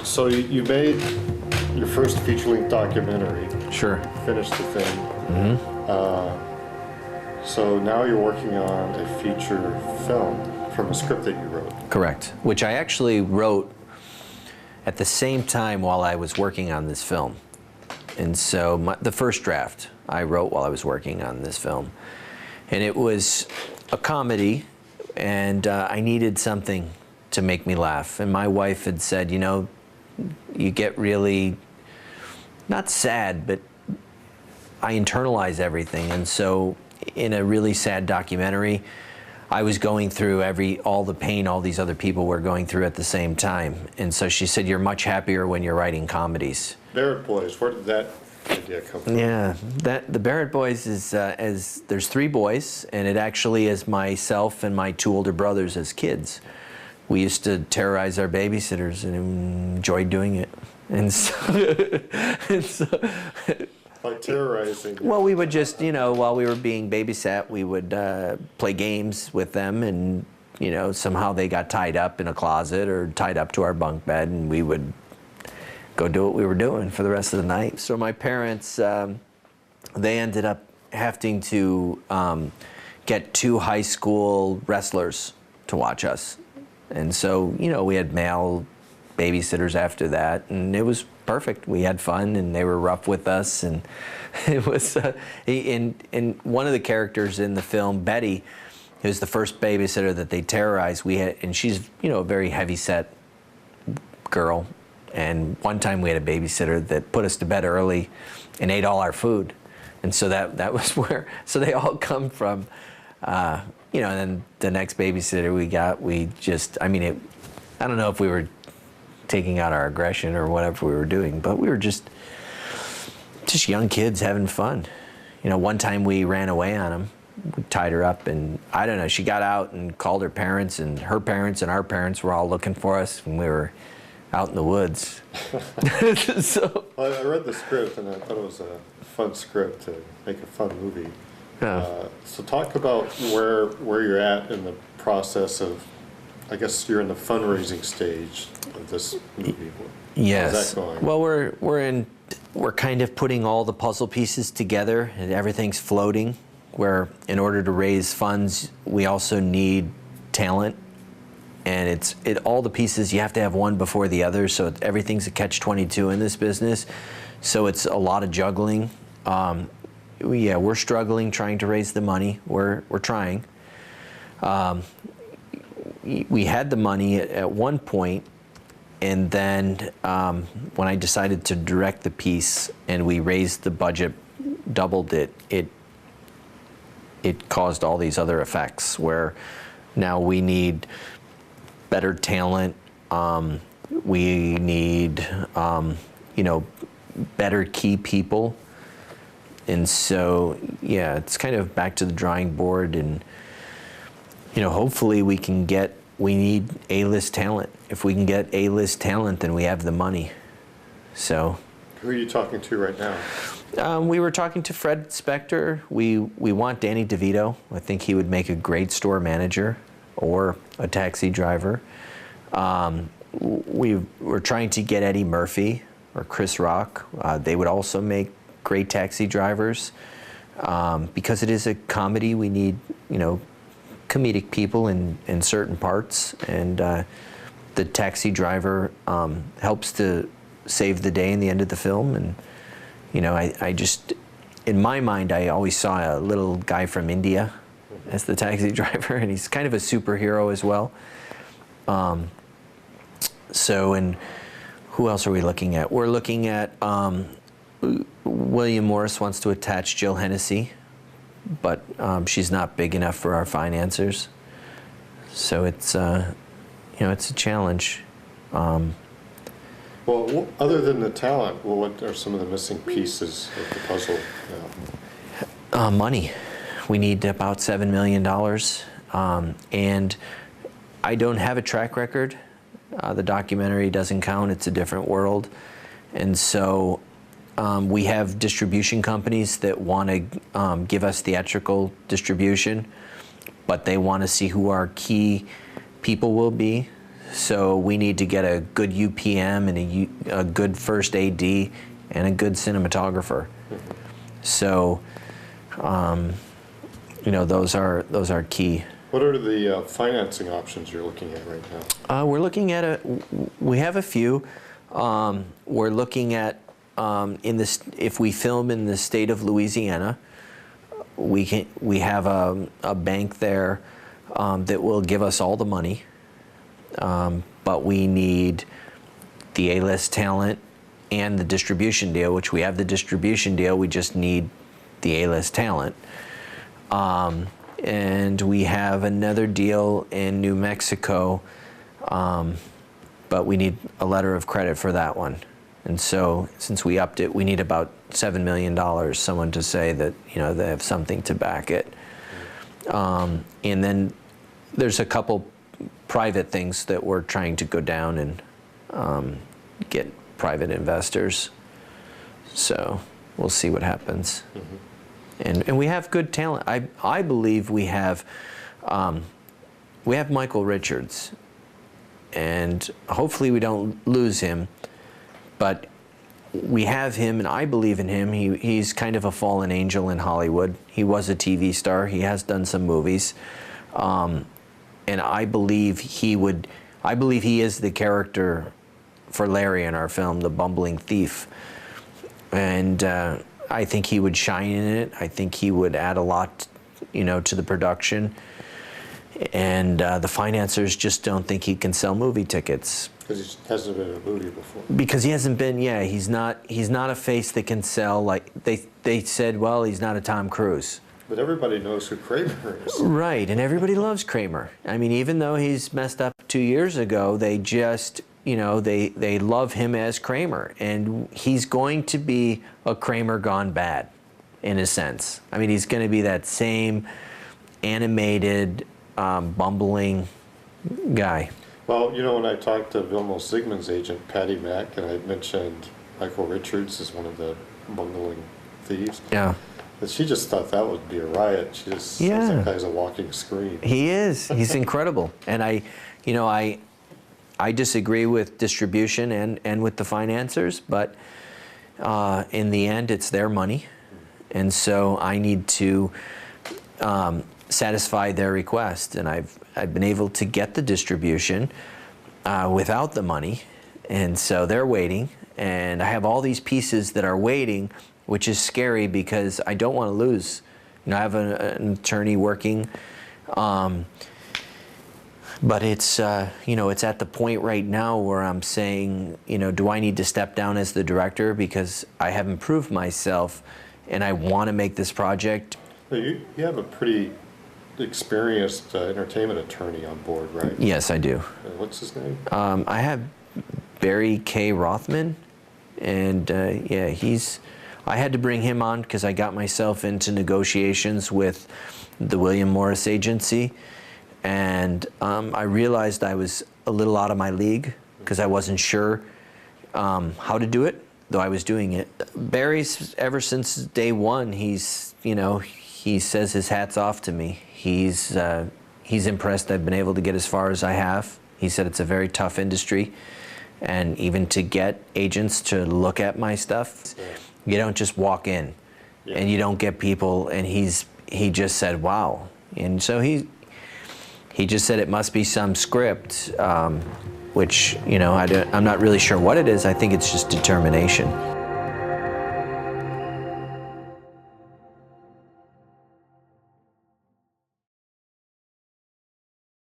So you made your first feature-length documentary. Sure. Finished the thing. So now you're working on a feature film from a script that you wrote. Correct. Which I actually wrote at the same time while I was working on this film. And so the first draft I wrote while I was working on this film. And it was a comedy, and I needed something to make me laugh. And my wife had said, you know, you get really, not sad, but I internalize everything. And so in a really sad documentary, I was going through all the pain all these other people were going through at the same time. And so she said, you're much happier when you're writing comedies. BARRET BOYS, where did that idea come from? Yeah, the BARRET BOYS is, there's 3 boys, and it actually is myself and my 2 older brothers as kids. We used to terrorize our babysitters and enjoyed doing it. And so, Like terrorizing? Well, we would just, you know, while we were being babysat, we would play games with them, and, you know, somehow they got tied up in a closet or tied up to our bunk bed, and we would go do what we were doing for the rest of the night. So my parents, they ended up having to get 2 high school wrestlers to watch us. And so, you know, we had male babysitters after that, and it was perfect. We had fun, and they were rough with us, and it was, and one of the characters in the film, Betty, who's the first babysitter that they terrorized, and she's, you know, a very heavy-set girl. And one time we had a babysitter that put us to bed early and ate all our food. And so that was where, so they all come from, you know, and then the next babysitter we got, I mean, I don't know if we were taking out our aggression or whatever we were doing, but we were just young kids having fun. You know, one time we ran away on them. We tied her up, and I don't know, she got out and called her parents, and her parents and our parents were all looking for us when we were out in the woods. So, well, I read the script, and I thought it was a fun script to make a fun movie. So talk about where you're at in the process of, I guess you're in the fundraising stage of this movie. Yes. How's that going? Well, we're kind of putting all the puzzle pieces together, and everything's floating, where in order to raise funds, we also need talent. And all the pieces, you have to have one before the other, so everything's a catch-22 in this business. So it's a lot of juggling. We're struggling trying to raise the money. We're trying. We had the money at one point, and then when I decided to direct the piece and we raised the budget, doubled it, it caused all these other effects where now we need better talent, we need, you know, better key people. And so, yeah, it's kind of back to the drawing board, and, you know, hopefully we need A-list talent. If we can get A-list talent, then we have the money. So. Who are you talking to right now? We were talking to Fred Spector. We want Danny DeVito. I think he would make a great store manager or a taxi driver. We're trying to get Eddie Murphy or Chris Rock. They would also make great taxi drivers. Because it is a comedy, we need, you know, comedic people in certain parts, and the taxi driver helps to save the day in the end of the film. And, you know, I just, in my mind, I always saw a little guy from India as the taxi driver, and he's kind of a superhero as well. So, and who else are we looking at? We're looking at, William Morris wants to attach Jill Hennessy, but she's not big enough for our financiers. So it's, you know, it's a challenge. Well, other than the talent, well, what are some of the missing pieces of the puzzle now? Money. We need about $7 million, and I don't have a track record. The documentary doesn't count. It's a different world. And so we have distribution companies that want to give us theatrical distribution, but they want to see who our key people will be. So we need to get a good UPM and a good first AD and a good cinematographer. So, you know, those are key. What are the financing options you're looking at right now? We're looking at we have a few. We're looking at if we film in the state of Louisiana, we have a bank there that will give us all the money, but we need the A-list talent and the distribution deal, which we have the distribution deal. We just need the A-list talent. And we have another deal in New Mexico, but we need a letter of credit for that one. And so since we upped it, we need about $7 million, someone to say that, you know, they have something to back it. And then there's a couple private things that we're trying to go down and get private investors. So we'll see what happens. And we have good talent. I believe we have Michael Richards, and hopefully we don't lose him, but we have him, and I believe in him. He's kind of a fallen angel in Hollywood. He was a TV star. He has done some movies, and I believe he is the character for Larry in our film, the bumbling thief, and I think he would shine in it. I think he would add a lot, you know, to the production. And the financiers just don't think he can sell movie tickets. Because he hasn't been in a movie before. Because he hasn't been, yeah, he's not a face that can sell, like, they said, well, he's not a Tom Cruise. But everybody knows who Kramer is. Right, and everybody loves Kramer. I mean, even though he's messed up 2 years ago, they just, you know, they love him as Kramer. And he's going to be a Kramer gone bad, in a sense. I mean, he's going to be that same animated, bumbling guy. Well, you know, when I talked to Vilmos Zsigmond's agent, Patty Mack, and I mentioned Michael Richards as one of the bungling thieves. Yeah. But she just thought that would be a riot. She just says that guy's a walking screen. He is. He's incredible. And I disagree with distribution and with the financiers, but in the end, it's their money. And so I need to satisfy their request. And I've been able to get the distribution without the money. And so they're waiting. And I have all these pieces that are waiting, which is scary because I don't want to lose. You know, I have an attorney working, but it's, you know, it's at the point right now where I'm saying, you know, do I need to step down as the director because I haven't proved myself and I want to make this project? Well, you have a pretty experienced entertainment attorney on board, right? Yes, I do. What's his name? I have Barry K. Rothman, and yeah, I had to bring him on because I got myself into negotiations with the William Morris Agency, and I realized I was a little out of my league because I wasn't sure how to do it, though I was doing it. Barry's, ever since day one, he's, you know, he says his hat's off to me. He's impressed I've been able to get as far as I have. He said it's a very tough industry, and even to get agents to look at my stuff, you don't just walk in, and you don't get people. And he just said, "Wow," and so he just said it must be some script, which, you know, I'm not really sure what it is. I think it's just determination.